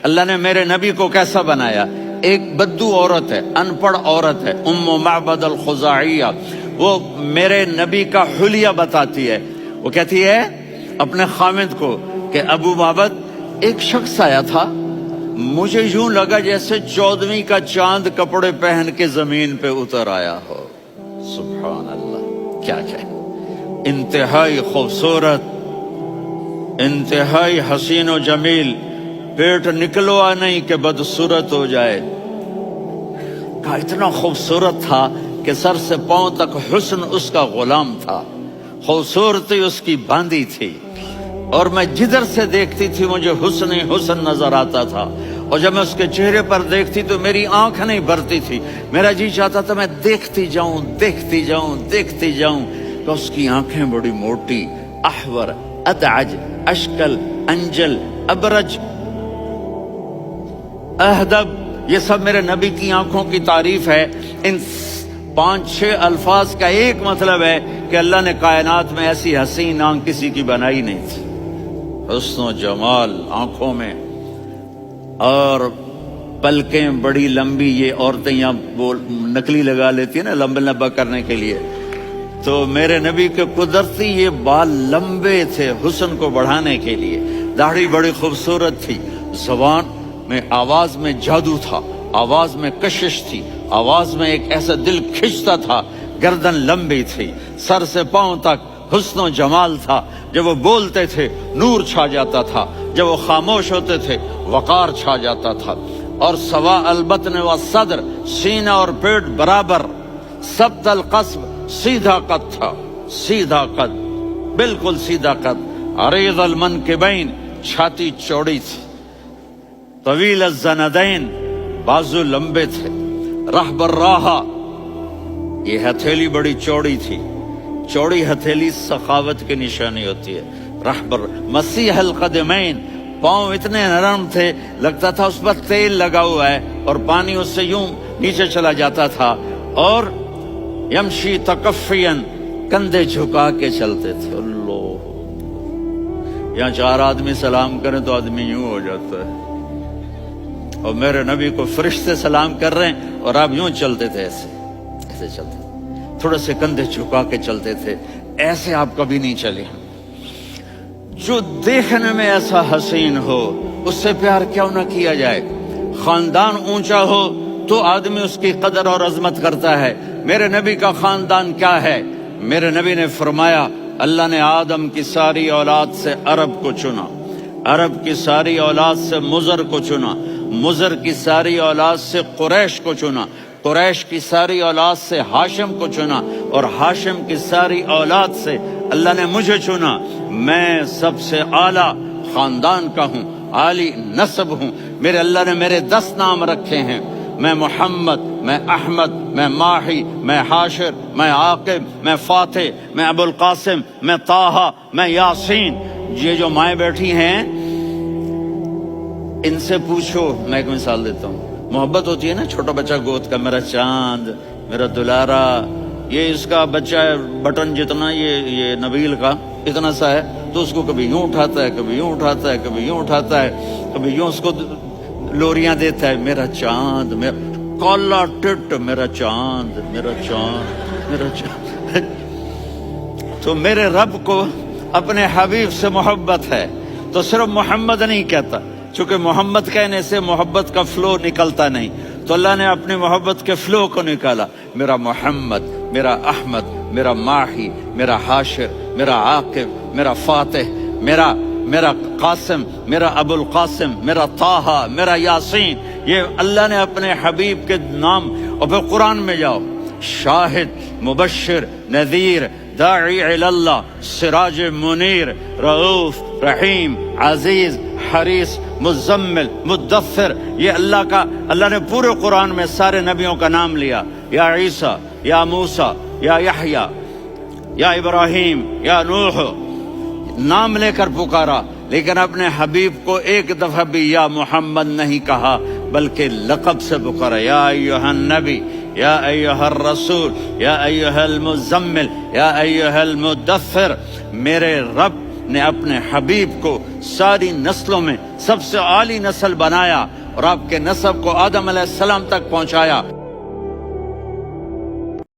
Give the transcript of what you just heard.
اللہ نے میرے نبی کو کیسا بنایا؟ ایک بدو عورت ہے، ان پڑھ عورت ہے، ام معبد الخزاعیہ، وہ میرے نبی کا حلیہ بتاتی ہے۔ وہ کہتی ہے اپنے خامد کو کہ ابو معبد، ایک شخص آیا تھا، مجھے یوں لگا جیسے 14ویں کا چاند کپڑے پہن کے زمین پہ اتر آیا ہو۔ سبحان اللہ، کیا کہے، انتہائی خوبصورت، انتہائی حسین و جمیل، پیٹ نکلوا نہیں کہ بدصورت ہو جائے۔ کہا اتنا خوبصورت تھا کہ سر سے پاؤں تک حسن اس کا غلام تھا، خوبصورتی اس کی باندھی تھی، اور میں جدھر سے دیکھتی تھی مجھے حسن ہی حسن نظر آتا تھا، اور جب میں اس کے چہرے پر دیکھتی تو میری آنکھ نہیں بھرتی تھی، میرا جی چاہتا تھا میں دیکھتی جاؤں دیکھتی جاؤں دیکھتی جاؤں۔ کہ اس کی آنکھیں بڑی موٹی، احور، ادعج، اشکل، انجل، ابرج، اہدب، یہ سب میرے نبی کی آنکھوں کی تعریف ہے۔ ان 5-6 الفاظ کا ایک مطلب ہے کہ اللہ نے کائنات میں ایسی حسین آنکھ کسی کی بنائی نہیں تھی۔ حسن و جمال آنکھوں میں، اور پلکیں بڑی لمبی، یہ عورتیں یہاں نکلی لگا لیتی ہیں نا لمبا کرنے کے لیے، تو میرے نبی کے قدرتی یہ بال لمبے تھے حسن کو بڑھانے کے لیے، داڑھی بڑی خوبصورت تھی، زبان میں، آواز میں جادو تھا، آواز میں کشش تھی، آواز میں ایک ایسا دل کھنچتا تھا، گردن لمبی تھی، سر سے پاؤں تک حسن و جمال تھا، جب وہ بولتے تھے نور چھا جاتا تھا، جب وہ خاموش ہوتے تھے وقار چھا جاتا تھا، اور سوا البطن و صدر، سینہ اور پیٹ برابر، سبت القصب، سیدھا قد تھا، سیدھا قد، بالکل سیدھا قد، عریض المنکبین، چھاتی چوڑی تھی، طویل الزندین، بازو لمبے تھے، رحب الراحہ، یہ ہتھیلی بڑی چوڑی تھی، چوڑی ہتھیلی سخاوت کی نشانی ہوتی ہے، رحب مسیح القدمین، پاؤں اتنے نرم تھے لگتا تھا اس پر تیل لگا ہوا ہے، اور پانی اس سے یوں نیچے چلا جاتا تھا، اور یمشی تکفین، کندھے جھکا کے چلتے تھے۔ اللہ، یہاں 4 آدمی سلام کریں تو آدمی یوں ہو جاتا ہے، اور میرے نبی کو فرشتے سلام کر رہے ہیں اور آپ یوں چلتے تھے، ایسے ایسے چلتے تھے، تھوڑے سے کندھے جھکا کے چلتے تھے، ایسے آپ کبھی نہیں چلے۔ جو دیکھنے میں ایسا حسین ہو اس سے پیار کیوں نہ کیا جائے؟ خاندان اونچا ہو تو آدمی اس کی قدر اور عظمت کرتا ہے۔ میرے نبی کا خاندان کیا ہے؟ میرے نبی نے فرمایا اللہ نے آدم کی ساری اولاد سے عرب کو چنا، عرب کی ساری اولاد سے مضر کو چنا، مضر کی ساری اولاد سے قریش کو چنا، قریش کی ساری اولاد سے ہاشم کو چنا، اور ہاشم کی ساری اولاد سے اللہ نے مجھے چنا۔ میں سب سے اعلیٰ خاندان کا ہوں، عالی نسب ہوں، میرے اللہ نے میرے 10 نام رکھے ہیں، میں محمد، میں احمد، میں ماہی، میں حاشر، میں عاقب، میں فاتح، میں ابو القاسم، میں طٰہٰ، میں یاسین۔ یہ جو مائیں بیٹھی ہیں ان سے پوچھو، میں ایک مثال دیتا ہوں، محبت ہوتی ہے نا، چھوٹا بچہ گود کا، میرا چاند، میرا دلارا، یہ اس کا بچہ ہے بٹن جتنا، یہ نبیل کا اتنا سا ہے، تو اس کو کبھی یوں اٹھاتا ہے، کبھی یوں اٹھاتا ہے، کبھی یوں اٹھاتا ہے، کبھی یوں اس کو لوریاں دیتا ہے، میرا چاند، میرا کالا ٹٹ، میرا چاند، میرا چاند، میرا چاند۔ تو میرے رب کو اپنے حبیب سے محبت ہے تو صرف محمد نہیں کہتا، چونکہ محمد کہنے سے محبت کا فلو نکلتا نہیں، تو اللہ نے اپنی محبت کے فلو کو نکالا، میرا محمد، میرا احمد، میرا ماہی، میرا حاشر، میرا عاقب، میرا فاتح، میرا قاسم، میرا ابو القاسم، میرا طٰہٰ، میرا یاسین۔ یہ اللہ نے اپنے حبیب کے نام، اور پھر قرآن میں جاؤ، شاہد، مبشر، نذیر، داعی الی اللہ، سراج منیر، رؤوف، رحیم، عزیز، حریص، مزمل، مدثر، یہ اللہ نے پورے قرآن میں سارے نبیوں کا نام لیا، یا عیسیٰ، یا موسیٰ، یا یحییٰ، یا ابراہیم، یا نوح، نام لے کر پکارا، لیکن اپنے حبیب کو ایک دفعہ بھی یا محمد نہیں کہا، بلکہ لقب سے پکارا، یا ایھا النبی، یا ایھا الرسول، یا ایھا المزمل، یا ایھا المدثر۔ میرے رب نے اپنے حبیب کو ساری نسلوں میں سب سے عالی نسل بنایا اور آپ کے نسب کو آدم علیہ السلام تک پہنچایا.